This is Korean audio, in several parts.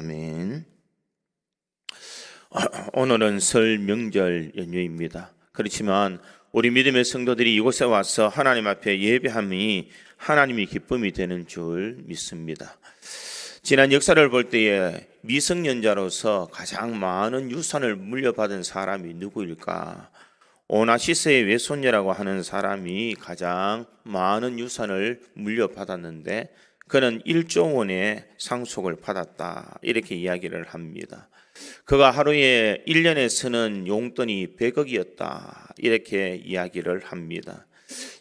아멘. 오늘은 설 명절 연휴입니다. 그렇지만 우리 믿음의 성도들이 이곳에 와서 하나님 앞에 예배함이 하나님이 기쁨이 되는 줄 믿습니다. 지난 역사를 볼 때에 미성년자로서 가장 많은 유산을 물려받은 사람이 누구일까? 오나시스의 외손녀라고 하는 사람이 가장 많은 유산을 물려받았는데 그는 1조 원의 상속을 받았다, 이렇게 이야기를 합니다. 그가 하루에 1년에 쓰는 용돈이 100억이었다, 이렇게 이야기를 합니다.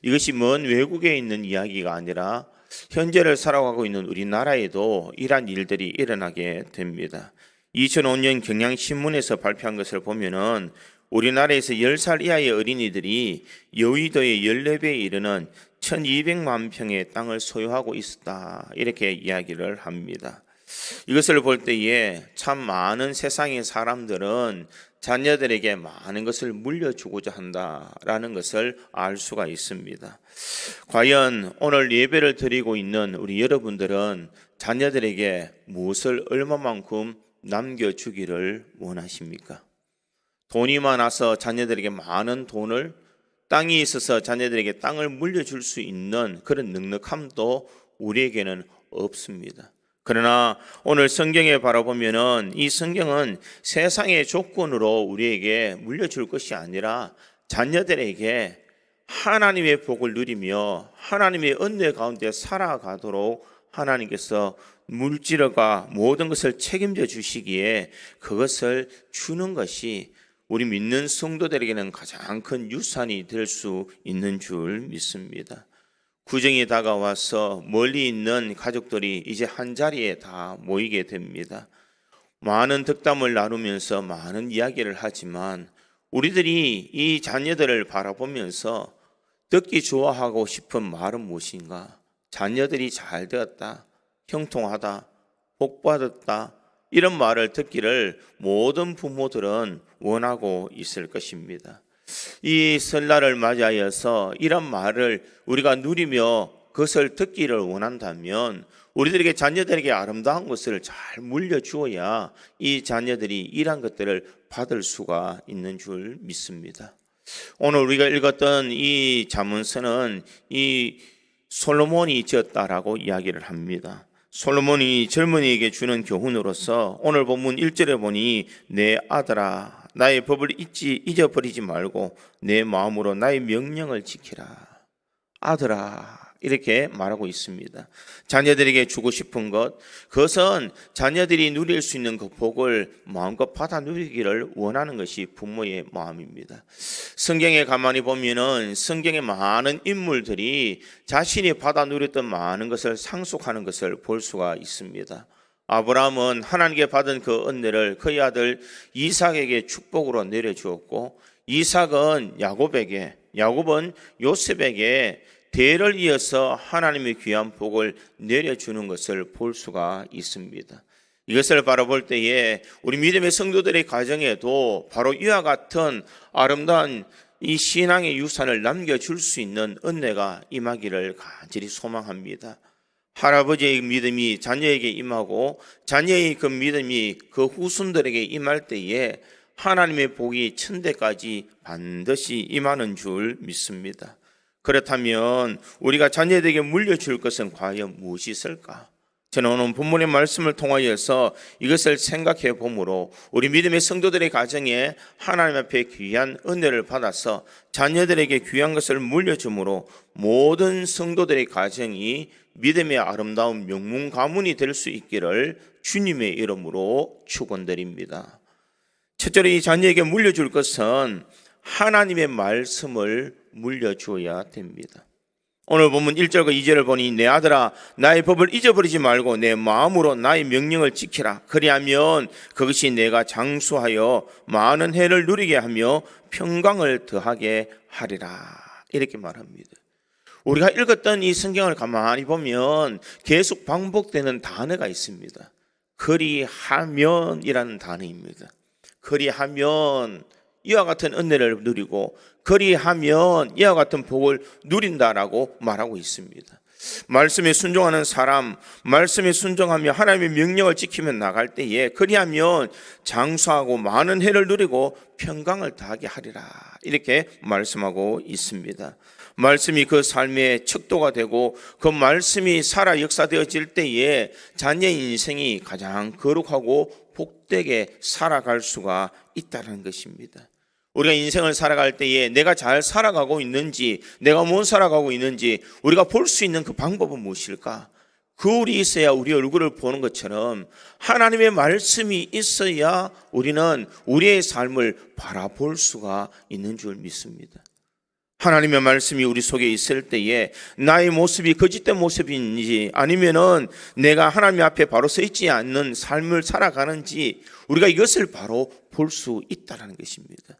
이것이 먼 외국에 있는 이야기가 아니라 현재를 살아가고 있는 우리나라에도 이러한 일들이 일어나게 됩니다. 2005년 경향신문에서 발표한 것을 보면은 우리나라에서 10살 이하의 어린이들이 여의도의 14배에 이르는 1200만 평의 땅을 소유하고 있었다, 이렇게 이야기를 합니다. 이것을 볼 때에 참 많은 세상의 사람들은 자녀들에게 많은 것을 물려주고자 한다라는 것을 알 수가 있습니다. 과연 오늘 예배를 드리고 있는 우리 여러분들은 자녀들에게 무엇을 얼마만큼 남겨주기를 원하십니까? 돈이 많아서 자녀들에게 많은 돈을, 땅이 있어서 자녀들에게 땅을 물려줄 수 있는 그런 넉넉함도 우리에게는 없습니다. 그러나 오늘 성경에 바라보면은 이 성경은 세상의 조건으로 우리에게 물려줄 것이 아니라 자녀들에게 하나님의 복을 누리며 하나님의 은혜 가운데 살아가도록 하나님께서 물질과 모든 것을 책임져 주시기에 그것을 주는 것이 우리 믿는 성도들에게는 가장 큰 유산이 될 수 있는 줄 믿습니다. 구정이 다가와서 멀리 있는 가족들이 이제 한자리에 다 모이게 됩니다. 많은 덕담을 나누면서 많은 이야기를 하지만 우리들이 이 자녀들을 바라보면서 듣기 좋아하고 싶은 말은 무엇인가? 자녀들이 잘 되었다, 형통하다, 복받았다, 이런 말을 듣기를 모든 부모들은 원하고 있을 것입니다. 이 설날을 맞이하여서 이런 말을 우리가 누리며 그것을 듣기를 원한다면 우리들에게 자녀들에게 아름다운 것을 잘 물려주어야 이 자녀들이 이러한 것들을 받을 수가 있는 줄 믿습니다. 오늘 우리가 읽었던 이 잠언서는 이 솔로몬이 지었다라고 이야기를 합니다. 솔로몬이 젊은이에게 주는 교훈으로서 오늘 본문 1절에 보니 내 아들아 나의 법을 잊어버리지 말고 내 마음으로 나의 명령을 지키라. 아들아, 이렇게 말하고 있습니다. 자녀들에게 주고 싶은 것, 그것은 자녀들이 누릴 수 있는 그 복을 마음껏 받아 누리기를 원하는 것이 부모의 마음입니다. 성경에 가만히 보면은 성경의 많은 인물들이 자신이 받아 누렸던 많은 것을 상속하는 것을 볼 수가 있습니다. 아브라함은 하나님께 받은 그 은혜를 그의 아들 이삭에게 축복으로 내려주었고, 이삭은 야곱은 요셉에게 대를 이어서 하나님의 귀한 복을 내려주는 것을 볼 수가 있습니다. 이것을 바라볼 때에 우리 믿음의 성도들의 가정에도 바로 이와 같은 아름다운 이 신앙의 유산을 남겨줄 수 있는 은혜가 임하기를 간절히 소망합니다. 할아버지의 믿음이 자녀에게 임하고 자녀의 그 믿음이 그 후손들에게 임할 때에 하나님의 복이 천대까지 반드시 임하는 줄 믿습니다. 그렇다면 우리가 자녀들에게 물려줄 것은 과연 무엇이 있을까? 저는 오늘 본문의 말씀을 통하여서 이것을 생각해 보므로 우리 믿음의 성도들의 가정에 하나님 앞에 귀한 은혜를 받아서 자녀들에게 귀한 것을 물려주므로 모든 성도들의 가정이 믿음의 아름다운 명문 가문이 될 수 있기를 주님의 이름으로 축원드립니다. 첫째로 이 자녀에게 물려줄 것은 하나님의 말씀을 물려주어야 됩니다. 오늘 본문 1절과 2절을 보니 내 아들아 나의 법을 잊어버리지 말고 내 마음으로 나의 명령을 지키라. 그리하면 그것이 내가 장수하여 많은 해를 누리게 하며 평강을 더하게 하리라. 이렇게 말합니다. 우리가 읽었던 이 성경을 가만히 보면 계속 반복되는 단어가 있습니다. 그리하면이라는 단어입니다. 그리하면 이와 같은 은혜를 누리고 그리하면 이와 같은 복을 누린다라고 말하고 있습니다. 말씀에 순종하는 사람, 말씀에 순종하며 하나님의 명령을 지키며 나갈 때에 그리하면 장수하고 많은 해를 누리고 평강을 다하게 하리라, 이렇게 말씀하고 있습니다. 말씀이 그 삶의 척도가 되고 그 말씀이 살아 역사되어질 때에 자녀의 인생이 가장 거룩하고 복되게 살아갈 수가 있다는 것입니다. 우리가 인생을 살아갈 때에 내가 잘 살아가고 있는지, 내가 못 살아가고 있는지 우리가 볼 수 있는 그 방법은 무엇일까? 거울이 있어야 우리 얼굴을 보는 것처럼 하나님의 말씀이 있어야 우리는 우리의 삶을 바라볼 수가 있는 줄 믿습니다. 하나님의 말씀이 우리 속에 있을 때에 나의 모습이 거짓된 모습인지 아니면은 내가 하나님 앞에 바로 서 있지 않는 삶을 살아가는지 우리가 이것을 바로 볼 수 있다는 것입니다.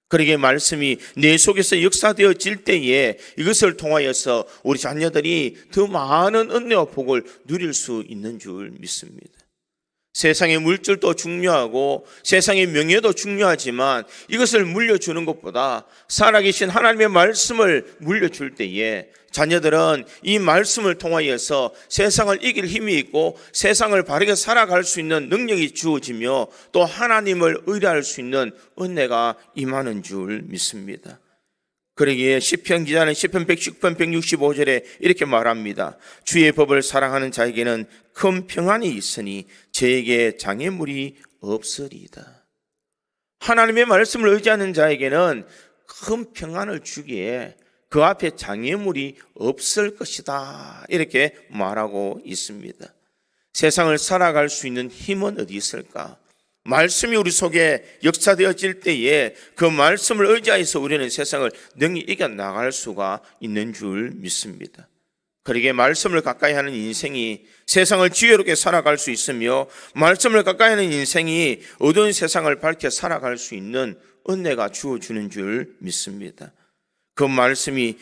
그러기에 말씀이 내 속에서 역사되어질 때에 이것을 통하여서 우리 자녀들이 더 많은 은혜와 복을 누릴 수 있는 줄 믿습니다. 세상의 물질도 중요하고 세상의 명예도 중요하지만 이것을 물려주는 것보다 살아계신 하나님의 말씀을 물려줄 때에 자녀들은 이 말씀을 통하여서 세상을 이길 힘이 있고 세상을 바르게 살아갈 수 있는 능력이 주어지며 또 하나님을 의뢰할 수 있는 은혜가 임하는 줄 믿습니다. 그러기에 시편 기자는 시편 110편 165절에 이렇게 말합니다. 주의 법을 사랑하는 자에게는 큰 평안이 있으니 저에게 장애물이 없으리이다. 하나님의 말씀을 의지하는 자에게는 큰 평안을 주기에 그 앞에 장애물이 없을 것이다, 이렇게 말하고 있습니다. 세상을 살아갈 수 있는 힘은 어디 있을까? 말씀이 우리 속에 역사되어질 때에 그 말씀을 의지해서 우리는 세상을 능히 이겨나갈 수가 있는 줄 믿습니다. 그러기에 말씀을 가까이 하는 인생이 세상을 지혜롭게 살아갈 수 있으며 말씀을 가까이 하는 인생이 어두운 세상을 밝혀 살아갈 수 있는 은혜가 주어주는 줄 믿습니다. 그 말씀이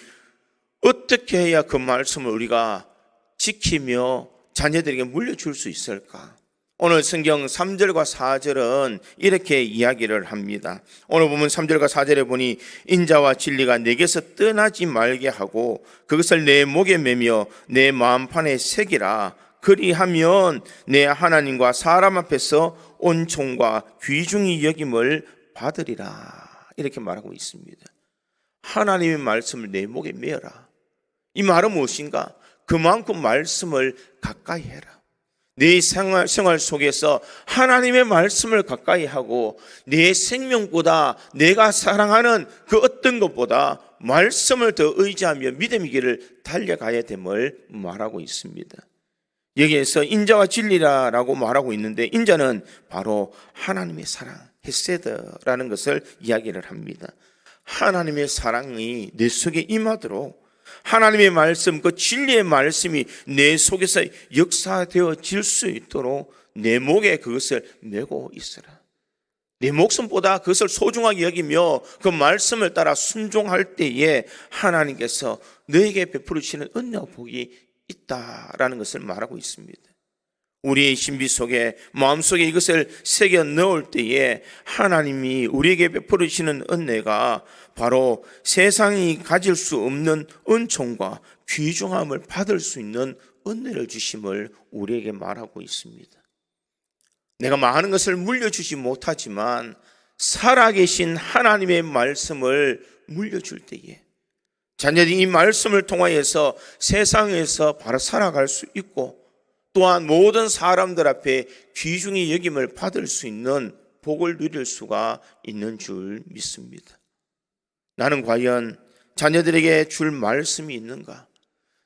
어떻게 해야 그 말씀을 우리가 지키며 자녀들에게 물려줄 수 있을까? 오늘 성경 3절과 4절은 이렇게 이야기를 합니다. 오늘 보면 3절과 4절에 보니 인자와 진리가 내게서 떠나지 말게 하고 그것을 내 목에 매며 내 마음판에 새기라. 그리하면 내 하나님과 사람 앞에서 온총과 귀중히 여김을 받으리라, 이렇게 말하고 있습니다. 하나님의 말씀을 내 목에 매어라. 이 말은 무엇인가? 그만큼 말씀을 가까이 해라. 내 생활 속에서 하나님의 말씀을 가까이 하고 내 생명보다 내가 사랑하는 그 어떤 것보다 말씀을 더 의지하며 믿음의 길을 달려가야 됨을 말하고 있습니다. 여기에서 인자와 진리라고 말하고 있는데 인자는 바로 하나님의 사랑, 헤세드라는 것을 이야기를 합니다. 하나님의 사랑이 내 속에 임하도록 하나님의 말씀, 그 진리의 말씀이 내 속에서 역사되어질 수 있도록 내 목에 그것을 메고 있으라. 내 목숨보다 그것을 소중하게 여기며 그 말씀을 따라 순종할 때에 하나님께서 너에게 베풀으시는 은혜와 복이 있다라는 것을 말하고 있습니다. 우리의 신비 속에 마음속에 이것을 새겨 넣을 때에 하나님이 우리에게 베풀으시는 은혜가 바로 세상이 가질 수 없는 은총과 귀중함을 받을 수 있는 은혜를 주심을 우리에게 말하고 있습니다. 내가 많은 것을 물려주지 못하지만 살아계신 하나님의 말씀을 물려줄 때에 자녀들이 이 말씀을 통하여서 세상에서 바로 살아갈 수 있고 또한 모든 사람들 앞에 귀중히 여김을 받을 수 있는 복을 누릴 수가 있는 줄 믿습니다. 나는 과연 자녀들에게 줄 말씀이 있는가?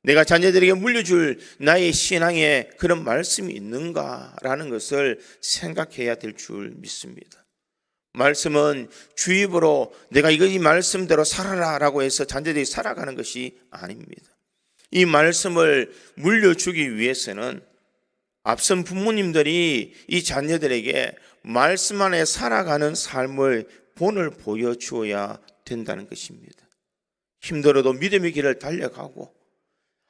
내가 자녀들에게 물려줄 나의 신앙에 그런 말씀이 있는가라는 것을 생각해야 될 줄 믿습니다. 말씀은 주입으로 내가 이 말씀대로 살아라라고 해서 자녀들이 살아가는 것이 아닙니다. 이 말씀을 물려주기 위해서는 앞선 부모님들이 이 자녀들에게 말씀 안에 살아가는 삶을 본을 보여주어야 된다는 것입니다. 힘들어도 믿음의 길을 달려가고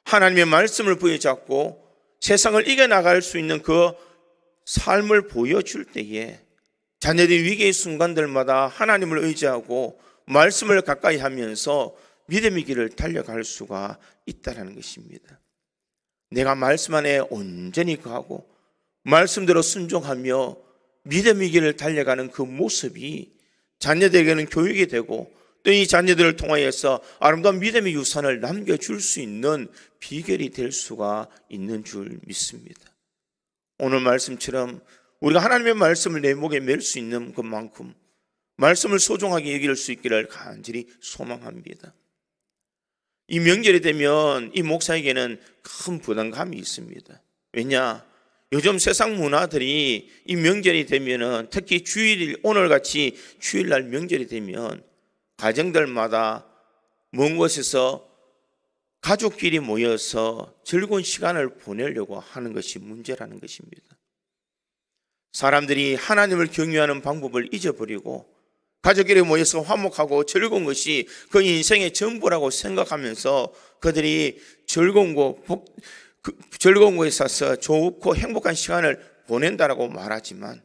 하나님의 말씀을 부여잡고 세상을 이겨나갈 수 있는 그 삶을 보여줄 때에 자녀들이 위기의 순간들마다 하나님을 의지하고 말씀을 가까이 하면서 믿음의 길을 달려갈 수가 있다는 것입니다. 내가 말씀 안에 온전히 거하고 말씀대로 순종하며 믿음의 길을 달려가는 그 모습이 자녀들에게는 교육이 되고 또 이 자녀들을 통하여서 아름다운 믿음의 유산을 남겨줄 수 있는 비결이 될 수가 있는 줄 믿습니다. 오늘 말씀처럼 우리가 하나님의 말씀을 내 목에 맬 수 있는 것만큼 말씀을 소중하게 여길 수 있기를 간절히 소망합니다. 이 명절이 되면 이 목사에게는 큰 부담감이 있습니다. 왜냐? 요즘 세상 문화들이 이 명절이 되면은 특히 주일, 오늘같이 주일날 명절이 되면 가정들마다 먼 곳에서 가족끼리 모여서 즐거운 시간을 보내려고 하는 것이 문제라는 것입니다. 사람들이 하나님을 경외하는 방법을 잊어버리고 가족끼리 모여서 화목하고 즐거운 것이 그 인생의 전부라고 생각하면서 그들이 즐거운 곳에 있어서 좋고 행복한 시간을 보낸다라고 말하지만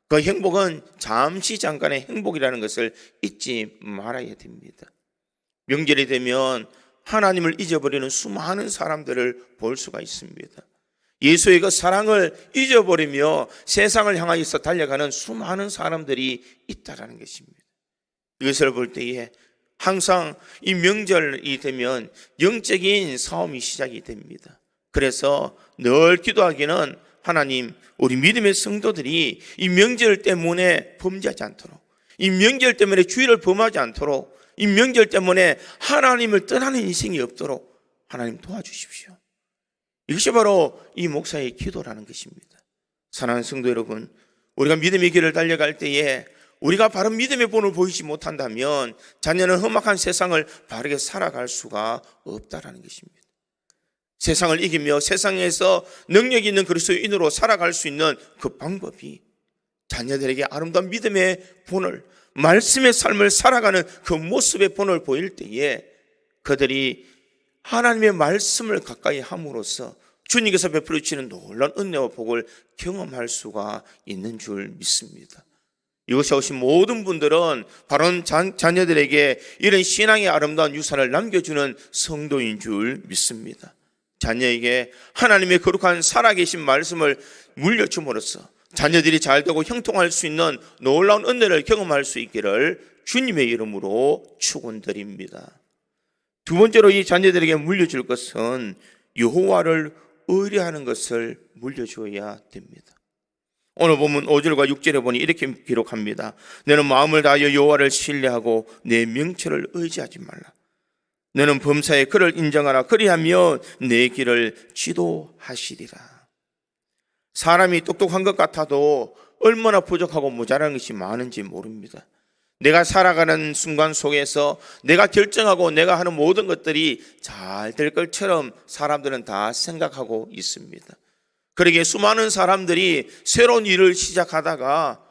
그 행복은 잠시 잠깐의 행복이라는 것을 잊지 말아야 됩니다. 명절이 되면 하나님을 잊어버리는 수많은 사람들을 볼 수가 있습니다. 예수의 그 사랑을 잊어버리며 세상을 향하여서 달려가는 수많은 사람들이 있다라는 것입니다. 이것을 볼 때에 항상 이 명절이 되면 영적인 싸움이 시작이 됩니다. 그래서 늘 기도하기는 하나님, 우리 믿음의 성도들이 이 명절 때문에 범죄하지 않도록, 이 명절 때문에 주의를 범하지 않도록, 이 명절 때문에 하나님을 떠나는 인생이 없도록 하나님 도와주십시오. 이것이 바로 이 목사의 기도라는 것입니다. 사랑하는 성도 여러분, 우리가 믿음의 길을 달려갈 때에 우리가 바른 믿음의 본을 보이지 못한다면 자녀는 험악한 세상을 바르게 살아갈 수가 없다라는 것입니다. 세상을 이기며 세상에서 능력 있는 그리스도인으로 살아갈 수 있는 그 방법이 자녀들에게 아름다운 믿음의 본을, 말씀의 삶을 살아가는 그 모습의 본을 보일 때에 그들이 하나님의 말씀을 가까이 함으로써 주님께서 베풀어 주시는 놀라운 은혜와 복을 경험할 수가 있는 줄 믿습니다. 이곳에 오신 모든 분들은 바로 자녀들에게 이런 신앙의 아름다운 유산을 남겨주는 성도인 줄 믿습니다. 자녀에게 하나님의 거룩한 살아계신 말씀을 물려줌으로써 자녀들이 잘되고 형통할 수 있는 놀라운 은혜를 경험할 수 있기를 주님의 이름으로 축원드립니다. 두 번째로 이 자녀들에게 물려줄 것은 여호와를 의뢰하는 것을 물려줘야 됩니다. 오늘 보면 5절과 6절에 보니 이렇게 기록합니다. 너는 마음을 다하여 여호와를 신뢰하고 내 명철을 의지하지 말라. 너는 범사에 그를 인정하라. 그리하며 내 길을 지도하시리라. 사람이 똑똑한 것 같아도 얼마나 부족하고 모자란 것이 많은지 모릅니다. 내가 살아가는 순간 속에서 내가 결정하고 내가 하는 모든 것들이 잘 될 것처럼 사람들은 다 생각하고 있습니다. 그러기에 수많은 사람들이 새로운 일을 시작하다가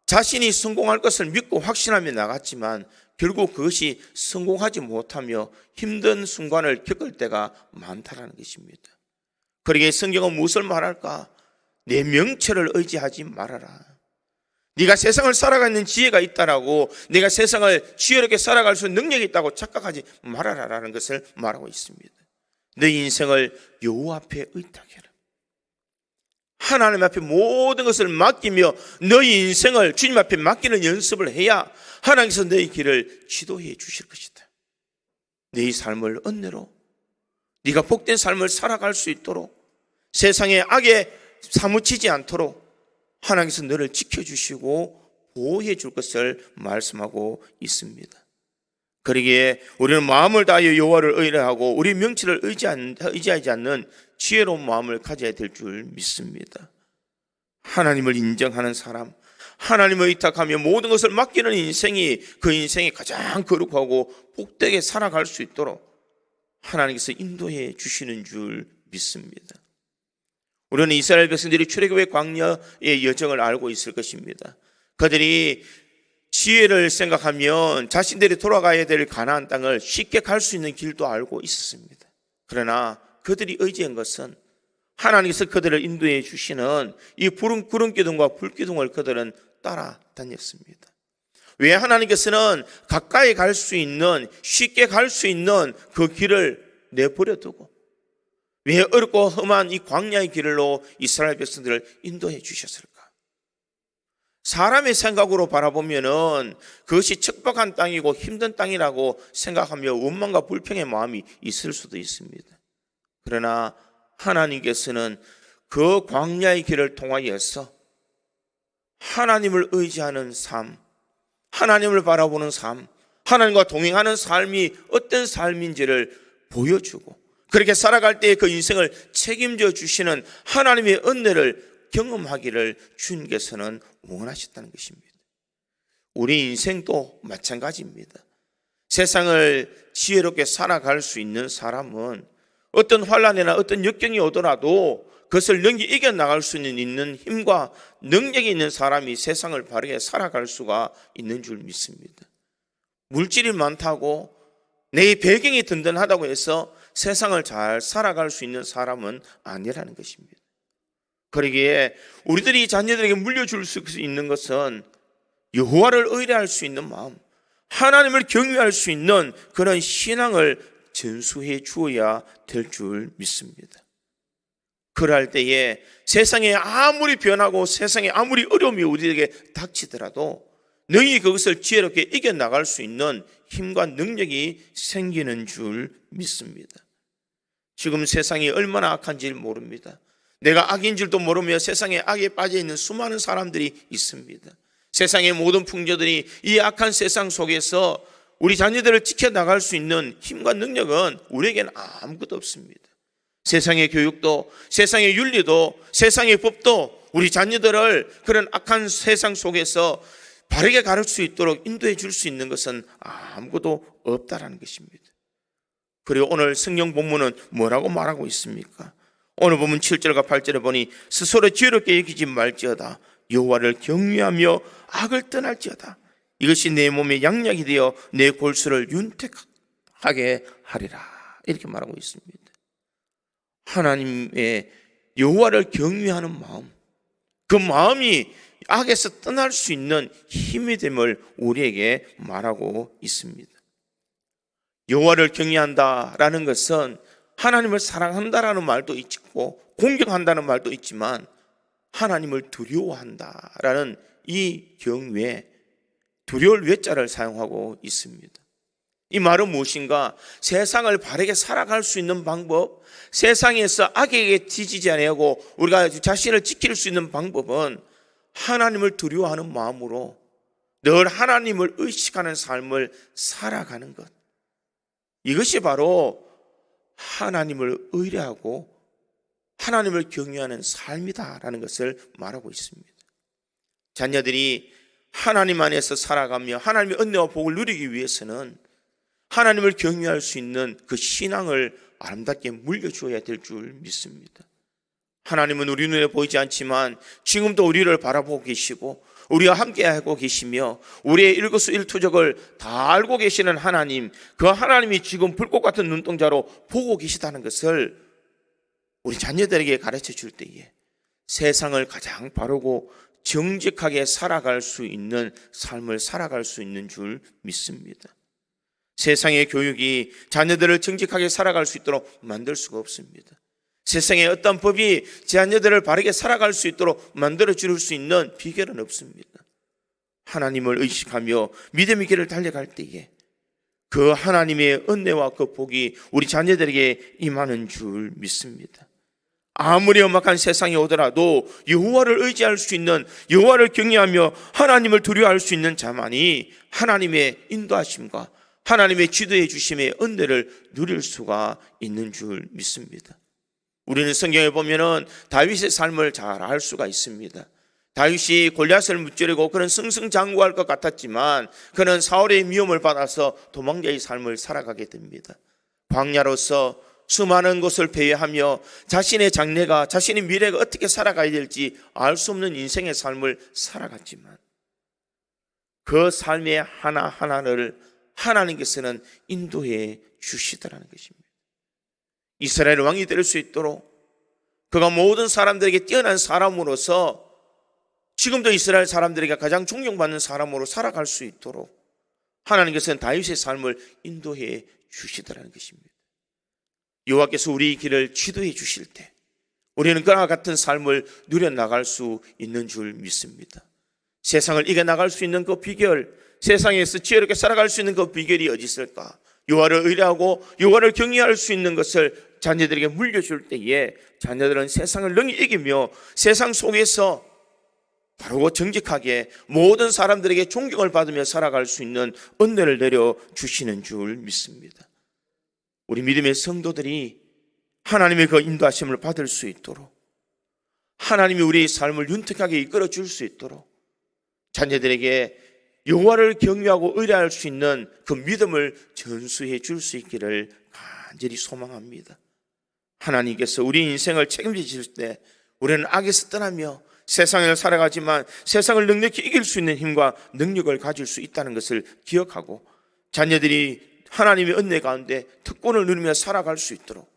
자신이 성공할 것을 믿고 확신하며 나갔지만 결국 그것이 성공하지 못하며 힘든 순간을 겪을 때가 많다는 것입니다. 그러기에 성경은 무엇을 말할까? 내 명철을 의지하지 말아라. 네가 세상을 살아가는 지혜가 있다라고, 네가 세상을 지혜롭게 살아갈 수 있는 능력이 있다고 착각하지 말아라라는 것을 말하고 있습니다. 내 인생을 여호와 앞에 의탁해라. 하나님 앞에 모든 것을 맡기며 너희 인생을 주님 앞에 맡기는 연습을 해야 하나님께서 너희 길을 지도해 주실 것이다. 너희 삶을 은혜로, 네가 복된 삶을 살아갈 수 있도록, 세상의 악에 사무치지 않도록 하나님께서 너를 지켜주시고 보호해 줄 것을 말씀하고 있습니다. 그러기에 우리는 마음을 다하여 여호와를 의뢰하고 우리 명철을 의지하지 않는 지혜로운 마음을 가져야 될 줄 믿습니다. 하나님을 인정하는 사람, 하나님을 의탁하며 모든 것을 맡기는 인생이 그 인생이 가장 거룩하고 복되게 살아갈 수 있도록 하나님께서 인도해 주시는 줄 믿습니다. 우리는 이스라엘 백성들이 출애굽의 광야의 여정을 알고 있을 것입니다. 그들이 지혜를 생각하면 자신들이 돌아가야 될 가나안 땅을 쉽게 갈 수 있는 길도 알고 있었습니다. 그러나 그들이 의지한 것은 하나님께서 그들을 인도해 주시는 이 구름 기둥과 불 기둥을 그들은 따라다녔습니다. 왜? 하나님께서는 가까이 갈 수 있는, 쉽게 갈 수 있는 그 길을 내버려 두고 왜 어렵고 험한 이 광야의 길로 이스라엘 백성들을 인도해 주셨을까? 사람의 생각으로 바라보면은 그것이 척박한 땅이고 힘든 땅이라고 생각하며 원망과 불평의 마음이 있을 수도 있습니다. 그러나 하나님께서는 그 광야의 길을 통하여서 하나님을 의지하는 삶, 하나님을 바라보는 삶, 하나님과 동행하는 삶이 어떤 삶인지를 보여주고 그렇게 살아갈 때 그 인생을 책임져 주시는 하나님의 은혜를 경험하기를 주님께서는 원하셨다는 것입니다. 우리 인생도 마찬가지입니다. 세상을 지혜롭게 살아갈 수 있는 사람은 어떤 환난이나 어떤 역경이 오더라도 그것을 이겨나갈 수 있는 힘과 능력이 있는 사람이 세상을 바르게 살아갈 수가 있는 줄 믿습니다. 물질이 많다고 내 배경이 든든하다고 해서 세상을 잘 살아갈 수 있는 사람은 아니라는 것입니다. 그러기에 우리들이 자녀들에게 물려줄 수 있는 것은 여호와를 의뢰할 수 있는 마음, 하나님을 경외할 수 있는 그런 신앙을 전수해 주어야 될 줄 믿습니다. 그럴 때에 세상에 아무리 변하고 세상에 아무리 어려움이 우리에게 닥치더라도 너희 그것을 지혜롭게 이겨나갈 수 있는 힘과 능력이 생기는 줄 믿습니다. 지금 세상이 얼마나 악한지 모릅니다. 내가 악인 줄도 모르며 세상에 악에 빠져 있는 수많은 사람들이 있습니다. 세상의 모든 풍조들이 이 악한 세상 속에서 우리 자녀들을 지켜나갈 수 있는 힘과 능력은 우리에게는 아무것도 없습니다. 세상의 교육도, 세상의 윤리도, 세상의 법도 우리 자녀들을 그런 악한 세상 속에서 바르게 가르칠 수 있도록 인도해 줄 수 있는 것은 아무것도 없다라는 것입니다. 그리고 오늘 성경 본문은 뭐라고 말하고 있습니까? 오늘 보면 7절과 8절에 보니 스스로 지혜롭게 여기지 말지어다 여호와를 경외하며 악을 떠날지어다 이것이 내 몸에 양약이 되어 내 골수를 윤택하게 하리라 이렇게 말하고 있습니다. 하나님의 여호와를 경외하는 마음, 그 마음이 악에서 떠날 수 있는 힘이 됨을 우리에게 말하고 있습니다. 여호와를 경외한다라는 것은 하나님을 사랑한다라는 말도 있고 공경한다는 말도 있지만 하나님을 두려워한다라는 이 경외, 두려울 외자를 사용하고 있습니다. 이 말은 무엇인가? 세상을 바르게 살아갈 수 있는 방법, 세상에서 악에게 뒤지지 아니하고 우리가 자신을 지킬 수 있는 방법은 하나님을 두려워하는 마음으로 늘 하나님을 의식하는 삶을 살아가는 것. 이것이 바로 하나님을 의뢰하고 하나님을 경외하는 삶이다라는 것을 말하고 있습니다. 자녀들이 하나님 안에서 살아가며 하나님의 은혜와 복을 누리기 위해서는 하나님을 경외할 수 있는 그 신앙을 아름답게 물려주어야 될 줄 믿습니다. 하나님은 우리 눈에 보이지 않지만 지금도 우리를 바라보고 계시고 우리와 함께하고 계시며 우리의 일거수일투족을 다 알고 계시는 하나님, 그 하나님이 지금 불꽃 같은 눈동자로 보고 계시다는 것을 우리 자녀들에게 가르쳐 줄 때에 세상을 가장 바르고 정직하게 살아갈 수 있는 삶을 살아갈 수 있는 줄 믿습니다. 세상의 교육이 자녀들을 정직하게 살아갈 수 있도록 만들 수가 없습니다. 세상의 어떤 법이 자녀들을 바르게 살아갈 수 있도록 만들어 줄 수 있는 비결은 없습니다. 하나님을 의식하며 믿음의 길을 달려갈 때에 그 하나님의 은혜와 그 복이 우리 자녀들에게 임하는 줄 믿습니다. 아무리 험악한 세상이 오더라도 여호와를 의지할 수 있는, 여호와를 경외하며 하나님을 두려워할 수 있는 자만이 하나님의 인도하심과 하나님의 지도해 주심의 은혜를 누릴 수가 있는 줄 믿습니다. 우리는 성경에 보면은 다윗의 삶을 잘 알 수가 있습니다. 다윗이 골리앗을 무찌르고 그런 승승장구할 것 같았지만 그는 사울의 미움을 받아서 도망자의 삶을 살아가게 됩니다. 광야로서 수많은 곳을 배회하며 자신의 장래가, 자신의 미래가 어떻게 살아가야 될지 알 수 없는 인생의 삶을 살아갔지만 그 삶의 하나하나를 하나님께서는 인도해 주시더라는 것입니다. 이스라엘 왕이 될 수 있도록 그가 모든 사람들에게 뛰어난 사람으로서 지금도 이스라엘 사람들에게 가장 존경받는 사람으로 살아갈 수 있도록 하나님께서는 다윗의 삶을 인도해 주시더라는 것입니다. 여호와께서 우리 길을 지도해 주실 때 우리는 그와 같은 삶을 누려나갈 수 있는 줄 믿습니다. 세상을 이겨나갈 수 있는 그 비결, 세상에서 지혜롭게 살아갈 수 있는 그 비결이 어디 있을까? 여호와를 의뢰하고 여호와를 경외할 수 있는 것을 자녀들에게 물려줄 때에 자녀들은 세상을 능히 이기며 세상 속에서 바르고 정직하게 모든 사람들에게 존경을 받으며 살아갈 수 있는 은혜를 내려주시는 줄 믿습니다. 우리 믿음의 성도들이 하나님의 그 인도하심을 받을 수 있도록, 하나님이 우리의 삶을 윤택하게 이끌어 줄 수 있도록 자녀들에게 여호와를 경외하고 의뢰할 수 있는 그 믿음을 전수해 줄 수 있기를 간절히 소망합니다. 하나님께서 우리 인생을 책임지실 때 우리는 악에서 떠나며 세상을 살아가지만 세상을 넉넉히 이길 수 있는 힘과 능력을 가질 수 있다는 것을 기억하고 자녀들이 하나님의 은혜 가운데 특권을 누리며 살아갈 수 있도록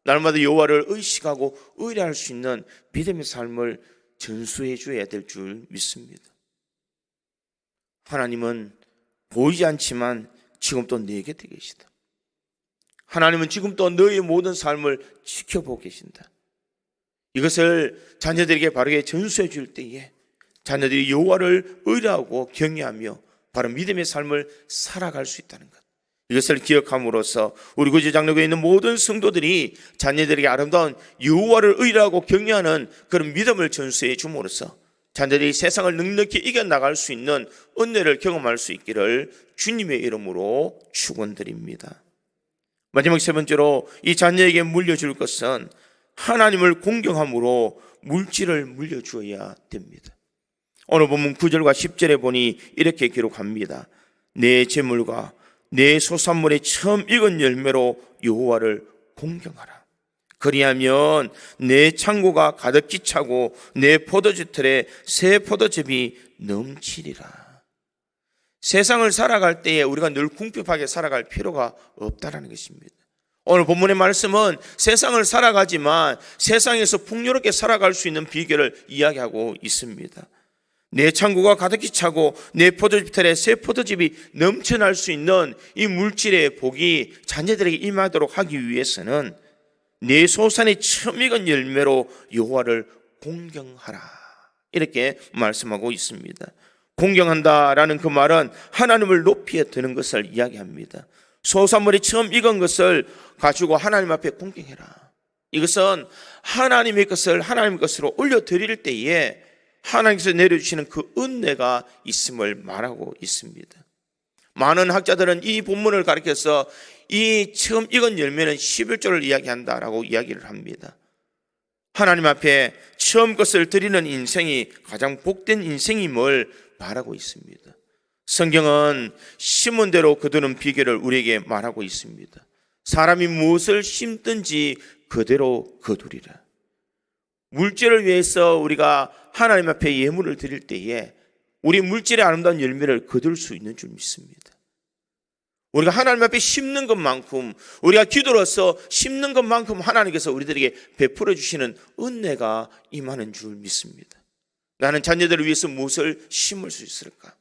날마다 여호와를 의식하고 의뢰할 수 있는 믿음의 삶을 전수해 줘야 될 줄 믿습니다. 하나님은 보이지 않지만 지금도 내 곁에 계시다. 하나님은 지금도 너의 모든 삶을 지켜보고 계신다. 이것을 자녀들에게 바르게 전수해 줄 때에 자녀들이 여호와를 의뢰하고 경외하며 바로 믿음의 삶을 살아갈 수 있다는 것, 이것을 기억함으로써 우리 구주 장로교에 있는 모든 성도들이 자녀들에게 아름다운 여호와를 의뢰하고 경외하는 그런 믿음을 전수해 줌으로써 자녀들이 세상을 넉넉히 이겨나갈 수 있는 은혜를 경험할 수 있기를 주님의 이름으로 축원드립니다. 마지막 세 번째로 이 자녀에게 물려줄 것은 하나님을 공경함으로 물질을 물려주어야 됩니다. 오늘 본문 9절과 10절에 보니 이렇게 기록합니다. 내 재물과 내 소산물의 처음 익은 열매로 여호와를 공경하라. 그리하면 내 창고가 가득히 차고 내 포도주 틀에 새 포도즙이 넘치리라. 세상을 살아갈 때에 우리가 늘 궁핍하게 살아갈 필요가 없다라는 것입니다. 오늘 본문의 말씀은 세상을 살아가지만 세상에서 풍요롭게 살아갈 수 있는 비결을 이야기하고 있습니다. 내 창고가 가득히 차고 내 포도즙 틀에 새 포도즙이 넘쳐날 수 있는 이 물질의 복이 자녀들에게 임하도록 하기 위해서는 내 소산의 처음 익은 열매로 여호와를 공경하라, 이렇게 말씀하고 있습니다. 공경한다라는 그 말은 하나님을 높이 드는 것을 이야기합니다. 소산물이 처음 익은 것을 가지고 하나님 앞에 공경해라. 이것은 하나님의 것을 하나님의 것으로 올려드릴 때에 하나님께서 내려주시는 그 은혜가 있음을 말하고 있습니다. 많은 학자들은 이 본문을 가리켜서 이 처음 익은 열매는 11조를 이야기한다라고 이야기를 합니다. 하나님 앞에 처음 것을 드리는 인생이 가장 복된 인생임을 말하고 있습니다. 성경은 심은 대로 거두는 비결을 우리에게 말하고 있습니다. 사람이 무엇을 심든지 그대로 거두리라. 물질을 위해서 우리가 하나님 앞에 예물을 드릴 때에 우리 물질의 아름다운 열매를 거둘 수 있는 줄 믿습니다. 우리가 하나님 앞에 심는 것만큼, 우리가 기도로서 심는 것만큼 하나님께서 우리들에게 베풀어 주시는 은혜가 임하는 줄 믿습니다. 나는 자녀들을 위해서 무엇을 심을 수 있을까?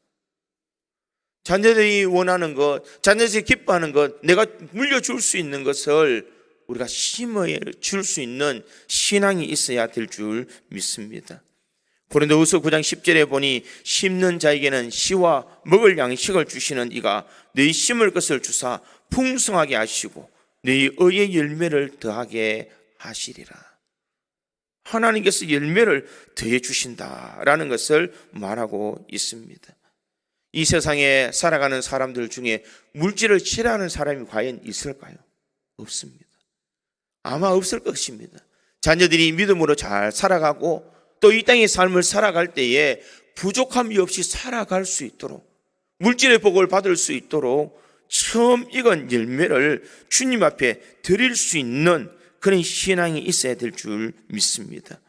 자녀들이 원하는 것, 자녀들이 기뻐하는 것, 내가 물려줄 수 있는 것을 우리가 심어 줄 수 있는 신앙이 있어야 될 줄 믿습니다. 고린도후서 9장 10절에 보니 심는 자에게는 씨와 먹을 양식을 주시는 이가 너희 심을 것을 주사 풍성하게 하시고 너희 의의 열매를 더하게 하시리라. 하나님께서 열매를 더해 주신다라는 것을 말하고 있습니다. 이 세상에 살아가는 사람들 중에 물질을 싫어하는 사람이 과연 있을까요? 없습니다. 아마 없을 것입니다. 자녀들이 믿음으로 잘 살아가고 또 이 땅의 삶을 살아갈 때에 부족함이 없이 살아갈 수 있도록, 물질의 복을 받을 수 있도록 처음 익은 열매를 주님 앞에 드릴 수 있는 그런 신앙이 있어야 될 줄 믿습니다.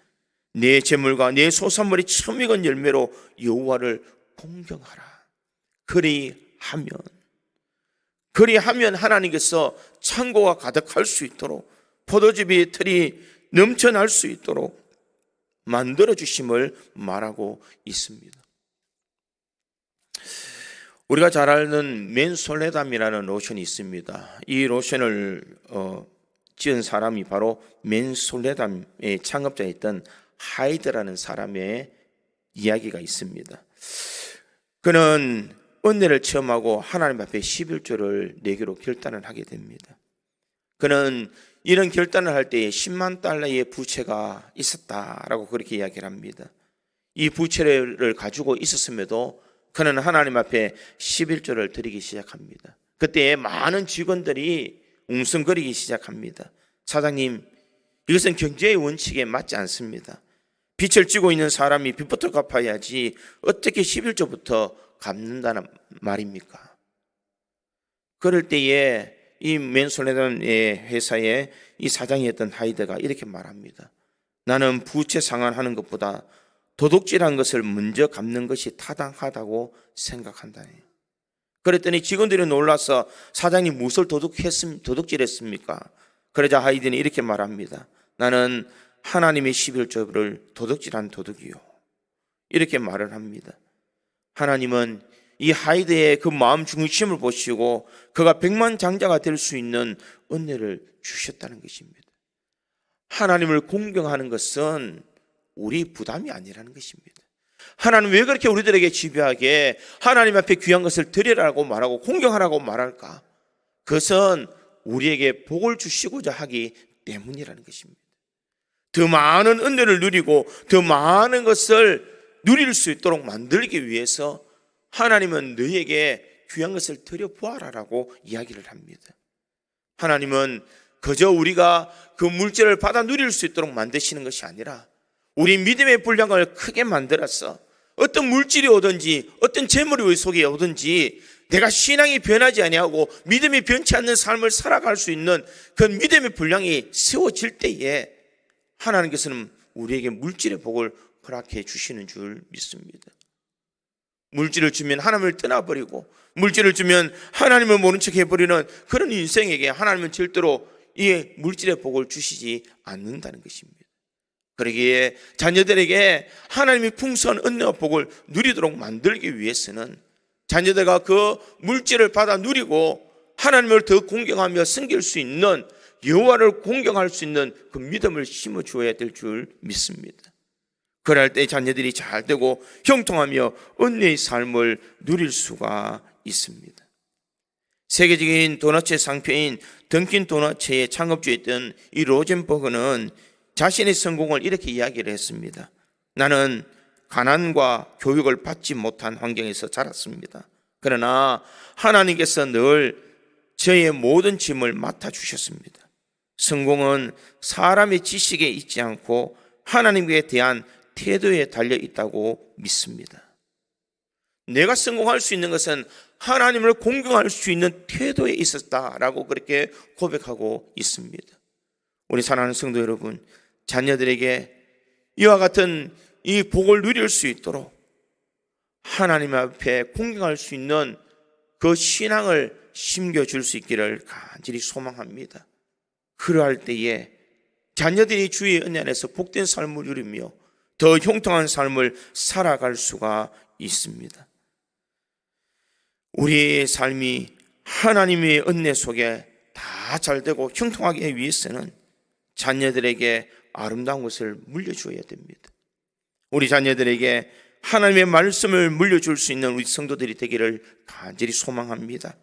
내 재물과 내 소산물이 처음 익은 열매로 여호와를 공경하라. 그리하면 하나님께서 창고가 가득할 수 있도록, 포도즙이 틀이 넘쳐날 수 있도록 만들어 주심을 말하고 있습니다. 우리가 잘 아는 맨솔레담이라는 로션이 있습니다. 이 로션을 지은 사람이 바로 맨솔레담의 창업자였던 하이드라는 사람의 이야기가 있습니다. 그는 은혜를 체험하고 하나님 앞에 11조를 내기로 결단을 하게 됩니다. 그는 이런 결단을 할 때에 10만 달러의 부채가 있었다라고 그렇게 이야기를 합니다. 이 부채를 가지고 있었음에도 그는 하나님 앞에 11조를 드리기 시작합니다. 그때 많은 직원들이 웅성거리기 시작합니다. 사장님, 이것은 경제의 원칙에 맞지 않습니다. 빚을 지고 있는 사람이 빚부터 갚아야지 어떻게 11조부터 갚는다는 말입니까? 그럴 때에 이 맨솔레담의 회사의 이 사장이었던 하이드가 이렇게 말합니다. 나는 부채 상환하는 것보다 도둑질한 것을 먼저 갚는 것이 타당하다고 생각한다. 그랬더니 직원들이 놀라서 사장님 무엇을 도둑질했습니까? 그러자 하이드는 이렇게 말합니다. 나는 하나님의 11조를 도둑질한 도둑이요. 이렇게 말을 합니다. 하나님은 이 하이드의 그 마음 중심을 보시고 그가 백만장자가 될 수 있는 은혜를 주셨다는 것입니다. 하나님을 공경하는 것은 우리 부담이 아니라는 것입니다. 하나님 왜 그렇게 우리들에게 집요하게 하나님 앞에 귀한 것을 드리라고 말하고 공경하라고 말할까? 그것은 우리에게 복을 주시고자 하기 때문이라는 것입니다. 더 많은 은혜를 누리고 더 많은 것을 누릴 수 있도록 만들기 위해서 하나님은 너희에게 귀한 것을 드려보아라라고 이야기를 합니다. 하나님은 그저 우리가 그 물질을 받아 누릴 수 있도록 만드시는 것이 아니라 우리 믿음의 분량을 크게 만들어서 어떤 물질이 오든지 어떤 재물이 우리 속에 오든지 내가 신앙이 변하지 아니하고 믿음이 변치 않는 삶을 살아갈 수 있는 그 믿음의 분량이 세워질 때에 하나님께서는 우리에게 물질의 복을 허락해 주시는 줄 믿습니다. 물질을 주면 하나님을 떠나버리고 물질을 주면 하나님을 모른 척 해버리는 그런 인생에게 하나님은 절대로 이 물질의 복을 주시지 않는다는 것입니다. 그러기에 자녀들에게 하나님의 풍성한 은혜와 복을 누리도록 만들기 위해서는 자녀들과 그 물질을 받아 누리고 하나님을 더 공경하며 섬길 수 있는 여호와를 공경할 수 있는 그 믿음을 심어주어야 될 줄 믿습니다. 그럴 때 자녀들이 잘 되고 형통하며 은혜의 삶을 누릴 수가 있습니다. 세계적인 도너츠 상표인 던킨 도너츠의 창업주였던 이 로젠버그는 자신의 성공을 이렇게 이야기를 했습니다. 나는 가난과 교육을 받지 못한 환경에서 자랐습니다. 그러나 하나님께서 늘 저의 모든 짐을 맡아주셨습니다. 성공은 사람의 지식에 있지 않고 하나님께 대한 태도에 달려 있다고 믿습니다. 내가 성공할 수 있는 것은 하나님을 공경할 수 있는 태도에 있었다라고 그렇게 고백하고 있습니다. 우리 사랑하는 성도 여러분, 자녀들에게 이와 같은 이 복을 누릴 수 있도록 하나님 앞에 공경할 수 있는 그 신앙을 심겨줄 수 있기를 간절히 소망합니다. 그러할 때에 자녀들이 주의 은혜 안에서 복된 삶을 누리며 더 형통한 삶을 살아갈 수가 있습니다. 우리의 삶이 하나님의 은혜 속에 다 잘되고 형통하기 위해서는 자녀들에게 아름다운 것을 물려주어야 됩니다. 우리 자녀들에게 하나님의 말씀을 물려줄 수 있는 우리 성도들이 되기를 간절히 소망합니다.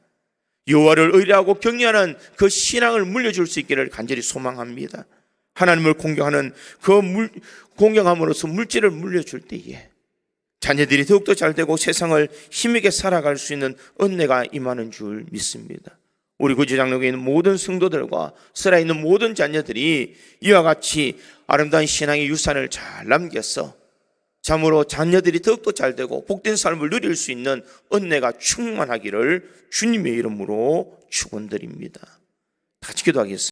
여호와를 의뢰하고 경외하는 그 신앙을 물려줄 수 있기를 간절히 소망합니다. 하나님을 공경하는 공경함으로써 물질을 물려줄 때에 자녀들이 더욱더 잘되고 세상을 힘있게 살아갈 수 있는 은혜가 임하는 줄 믿습니다. 우리 구주장로교에 있는 모든 성도들과 살아있는 모든 자녀들이 이와 같이 아름다운 신앙의 유산을 잘 남겨서 참으로 자녀들이 더욱더 잘되고 복된 삶을 누릴 수 있는 은혜가 충만하기를 주님의 이름으로 축원드립니다. 같이 기도하겠습니다.